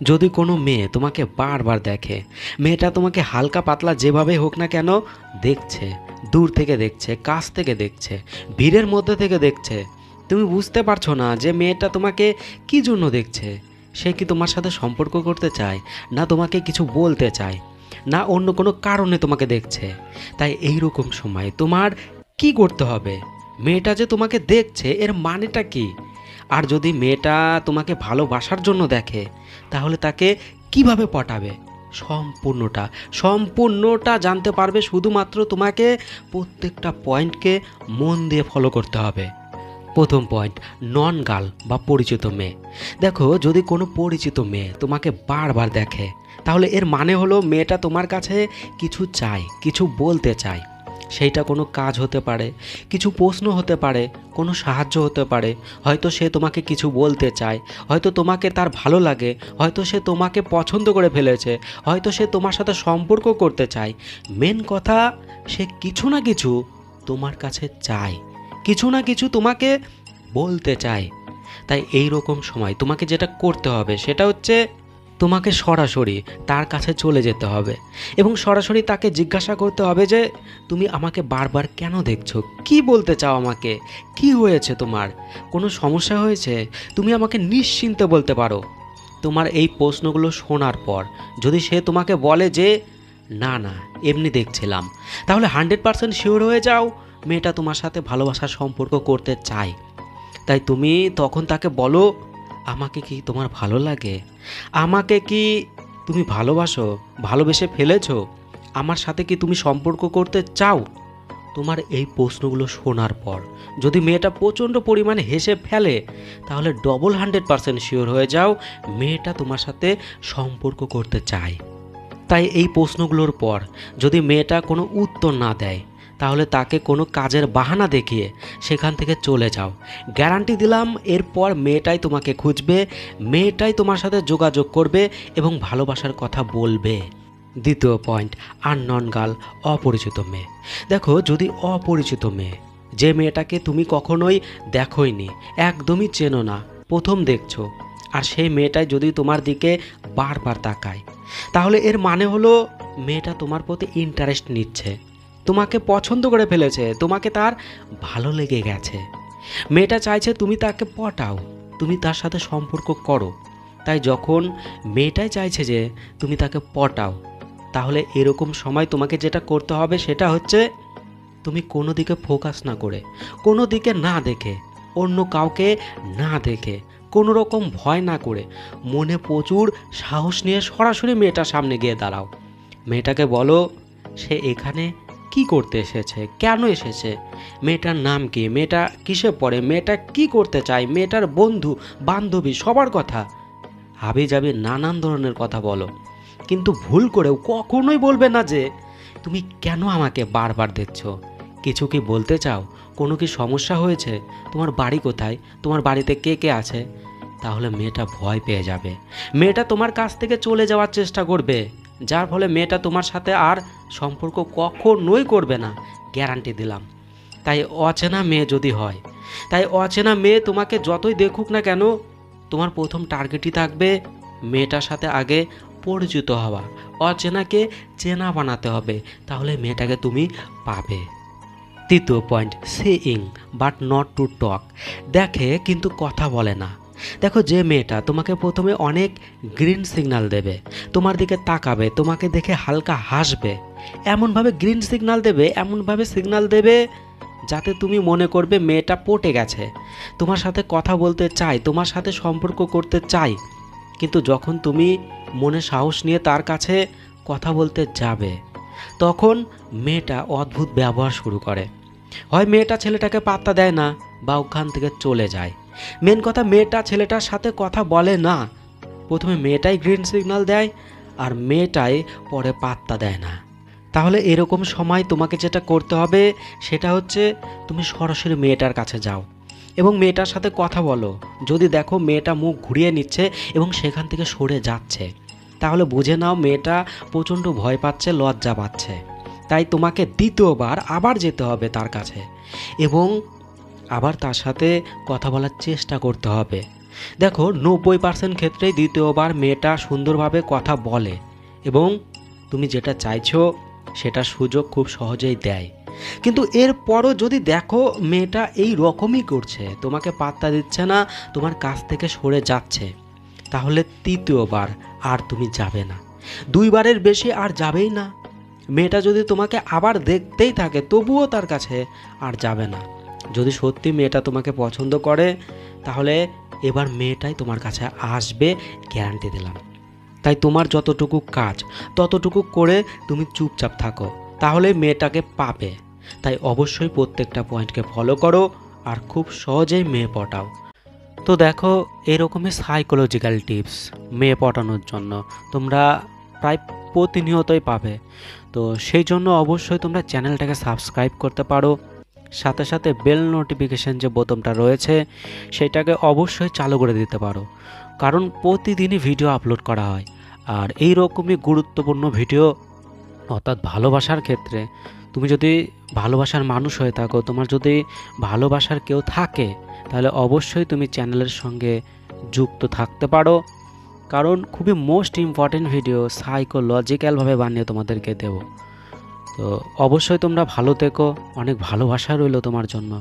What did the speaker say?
যদি কোনো মেয়ে তোমাকে বারবার দেখে, মেয়েটা তোমাকে হালকা পাতলা যেভাবে হোক না কেন দেখছে, দূর থেকে দেখছে, কাছ থেকে দেখছে, ভিড়ের মধ্যে থেকে দেখছে, তুমি বুঝতে পারছো না যে মেয়েটা তোমাকে কী জন্য দেখছে। সে কি তোমার সাথে সম্পর্ক করতে চায়, না তোমাকে কিছু বলতে চায়, না অন্য কোনো কারণে তোমাকে দেখছে। তাই এই রকম সময় তোমার কি করতে হবে? মেয়েটা যে তোমাকে দেখছে এর মানেটা কি? আর যদি মেয়েটা তোমাকে ভালোবাসার জন্য দেখে, তাহলে তাকে কিভাবে পটাবে? সম্পূর্ণটা সম্পূর্ণটা জানতে পারবে শুধুমাত্র তোমাকে প্রত্যেকটা পয়েন্টকে মন দিয়ে ফলো করতে হবে। প্রথম পয়েন্ট, নন গার্ল বা পরিচিত মেয়ে। দেখো, যদি কোনো পরিচিত মেয়ে তোমাকে বারবার দেখে, তাহলে এর মানে হলো মেয়েটা তোমার কাছে কিছু চায়, কিছু বলতে চায়। সেইটা কোনো কাজ হতে পারে, কিছু প্রশ্ন হতে পারে, কোনো সাহায্য হতে পারে। হয়তো সে তোমাকে কিছু বলতে চায়, হয়তো তোমাকে তার ভালো লাগে, হয়তো সে তোমাকে পছন্দ করে ফেলেছে, হয়তো সে তোমার সাথে সম্পর্ক করতে চায়। মেন কথা, সে কিছু না কিছু তোমার কাছে চায়, কিছু না কিছু তোমাকে বলতে চায়। তাই এই রকম সময় তোমাকে যেটা করতে হবে সেটা হচ্ছে তোমাকে সরাসরি তার কাছে চলে যেতে হবে এবং সরাসরি তাকে জিজ্ঞাসা করতে হবে যে তুমি আমাকে বারবার কেন দেখছো, কি বলতে চাও আমাকে, কি হয়েছে তোমার, কোনো সমস্যা হয়েছে? তুমি আমাকে নিশ্চিন্তে বলতে পারো। তোমার এই প্রশ্নগুলো শোনার পর যদি সে তোমাকে বলে যে না না, এমনি দেখছিলাম, তাহলে 100% শিওর হয়ে যাও মেয়েটা তোমার সাথে ভালোবাসার সম্পর্ক করতে চায়। তাই তুমি তখন তাকে বলো, আমাকে কি তোমার ভালো লাগে, আমাকে কি তুমি ভালোবাসো, ভালোবেসে ফেলেছো, আমার সাথে কি তুমি সম্পর্ক করতে চাও? তোমার এই প্রশ্নগুলো শোনার পর যদি মেয়েটা প্রচণ্ড পরিমাণে হেসে ফেলে, তাহলে 100% শিওর হয়ে যাও মেয়েটা তোমার সাথে সম্পর্ক করতে চায়। তাই এই প্রশ্নগুলোর পর যদি মেয়েটা কোনো উত্তর না দেয়, তাহলে তাকে কোনো কাজের বাহানা দেখিয়ে সেখান থেকে চলে যাও। গ্যারান্টি দিলাম এরপর মেয়েটাই তোমাকে খুঁজবে, মেয়েটাই তোমার সাথে যোগাযোগ করবে এবং ভালোবাসার কথা বলবে। দ্বিতীয় পয়েন্ট, আননন গার্ল, অপরিচিত মেয়ে। দেখো, যদি অপরিচিত মেয়ে, যে মেয়েটাকে তুমি কখনোই দেখোইনি, একদমই চেনো না, প্রথম দেখছো, আর সেই মেয়েটাই যদি তোমার দিকে বারবার তাকায়, তাহলে এর মানে হলো মেয়েটা তোমার প্রতি ইন্টারেস্ট নিচ্ছে, তোমাকে পছন্দ করে ফেলেছে, তোমাকে তার ভালো লেগে গেছে। মেয়েটা চাইছে তুমি তাকে পটাও, তুমি তার সাথে সম্পর্ক করো। তাই যখন মেয়েটাই চাইছে যে তুমি তাকে পটাও, তাহলে এরকম সময় তোমাকে যেটা করতে হবে সেটা হচ্ছে তুমি কোনো দিকে ফোকাস না করে, কোনো দিকে না দেখে, অন্য কাউকে না দেখে, কোনো রকম ভয় না করে, মনে প্রচুর সাহস নিয়ে সরাসরি মেয়েটার সামনে গিয়ে দাঁড়াও। মেয়েটাকে বলো সে এখানে কি করতে এসেছে, কেন এসেছে, মেয়েটার নাম কি, মেয়েটা কিসে পড়ে, মেয়েটা কি করতে চায়, মেয়েটার বন্ধু বান্ধবী সবার কথা, হাবিজাবি নানান ধরনের কথা বলো। কিন্তু ভুল করেও কখনোই বলবে না যে তুমি কেন আমাকে বারবার দেখছো, কিছু কি বলতে চাও, কোনো কি সমস্যা হয়েছে, তোমার বাড়ি কোথায়, তোমার বাড়িতে কে কে আছে। তাহলে মেয়েটা ভয় পেয়ে যাবে, মেয়েটা তোমার কাছ থেকে চলে যাওয়ার চেষ্টা করবে, যার ফলে মেয়েটা তোমার সাথে আর সম্পর্ক কখনোই করবে না, গ্যারান্টি দিলাম। তাই অচেনা মেয়ে যদি হয়, তাই অচেনা মেয়ে তোমাকে যতই দেখুক না কেন, তোমার প্রথম টার্গেটই থাকবে মেয়েটার সাথে আগে পরিচিত হওয়া, অচেনাকে চেনা বানাতে হবে, তাহলে মেয়েটাকে তুমি পাবে। তৃতীয় point, seeing but not to talk. দেখে কিন্তু কথা বলে না। দেখো, যে মেয়েটা তোমাকে প্রথমে অনেক গ্রিন সিগন্যাল দেবে, তোমার দিকে তাকাবে, তোমাকে দেখে হালকা হাসবে, এমনভাবে গ্রিন সিগন্যাল দেবে, এমনভাবে সিগন্যাল দেবে যাতে তুমি মনে করবে মেয়েটা পটে গেছে, তোমার সাথে কথা বলতে চায়, তোমার সাথে সম্পর্ক করতে চায়। কিন্তু যখন তুমি মনে সাহস নিয়ে তার কাছে কথা বলতে যাবে, তখন মেয়েটা অদ্ভুত ব্যবহার শুরু করে। হয় মেয়েটা ছেলেটাকে পাত্তা দেয় না বা ওখান থেকে চলে যায়। মেন কথা, মেয়েটা ছেলেটার সাথে কথা বলে না, প্রথমে মেয়েটাই গ্রিন সিগন্যাল দেয় আর মেয়েটাই পরে পাত্তা দেয় না। তাহলে এরকম সময় তোমাকে যেটা করতে হবে সেটা হচ্ছে তুমি সরাসরি মেয়েটার কাছে যাও এবং মেয়েটার সাথে কথা বলো। যদি দেখো মেয়েটা মুখ ঘুরিয়ে নিচ্ছে এবং সেখান থেকে সরে যাচ্ছে, তাহলে বুঝে নাও মেয়েটা প্রচণ্ড ভয় পাচ্ছে, লজ্জা পাচ্ছে। তাই তোমাকে দ্বিতীয়বার আবার যেতে হবে তার কাছে এবং আবার তার সাথে কথা বলার চেষ্টা করতে হবে। দেখো 90% ক্ষেত্রেই দ্বিতীয়বার মেয়েটা সুন্দরভাবে কথা বলে এবং তুমি যেটা চাইছো সেটা সুযোগ খুব সহজেই দেয়। কিন্তু এরপরও যদি দেখো মেয়েটা এই রকমই করছে, তোমাকে পাত্তা দিচ্ছে না, তোমার কাছ থেকে সরে যাচ্ছে, তাহলে তৃতীয়বার আর তুমি যাবে না, 2বারের বেশি আর যাবেই না। মেয়েটা যদি তোমাকে আবার দেখতেই থাকে তবুও তার কাছে আর যাবে না। যদি সত্যি মেয়েটা তোমাকে পছন্দ করে তাহলে এবার মেয়েটাই তোমার কাছে আসবে, গ্যারান্টি দিলাম। তাই তোমার যতটুকু কাজ ততটুকু করে তুমি চুপচাপ থাকো, তাহলে মেয়েটাকে পাবে। তাই অবশ্যই প্রত্যেকটা পয়েন্টকে ফলো করো আর খুব সহজেই মেয়ে পটাও। তো দেখো এরকমই সাইকোলজিক্যাল টিপস মেয়ে পটানোর জন্য তোমরা প্রায় প্রতিনিয়তই পাবে। তো সেই জন্য অবশ্যই তোমরা চ্যানেলটাকে সাবস্ক্রাইব করতে পারো, সাথে সাথে বেল নোটিফিকেশান যে বোতামটা রয়েছে সেটাকে অবশ্যই চালু করে দিতে পারো, কারণ প্রতিদিনই ভিডিও আপলোড করা হয়। আর এই রকমই গুরুত্বপূর্ণ ভিডিও অর্থাৎ ভালোবাসার ক্ষেত্রে তুমি যদি ভালোবাসার মানুষ হয়ে থাকো, তোমার যদি ভালোবাসার কেউ থাকে, তাহলে অবশ্যই তুমি চ্যানেলের সঙ্গে যুক্ত থাকতে পারো, কারণ খুবই মোস্ট ইম্পর্টেন্ট ভিডিও সাইকোলজিক্যালভাবে বানিয়ে তোমাদেরকে দেব। তো অবশ্যই তোমরা ভালো থেকো, অনেক ভালোবাসা রইলো তোমার জন্য।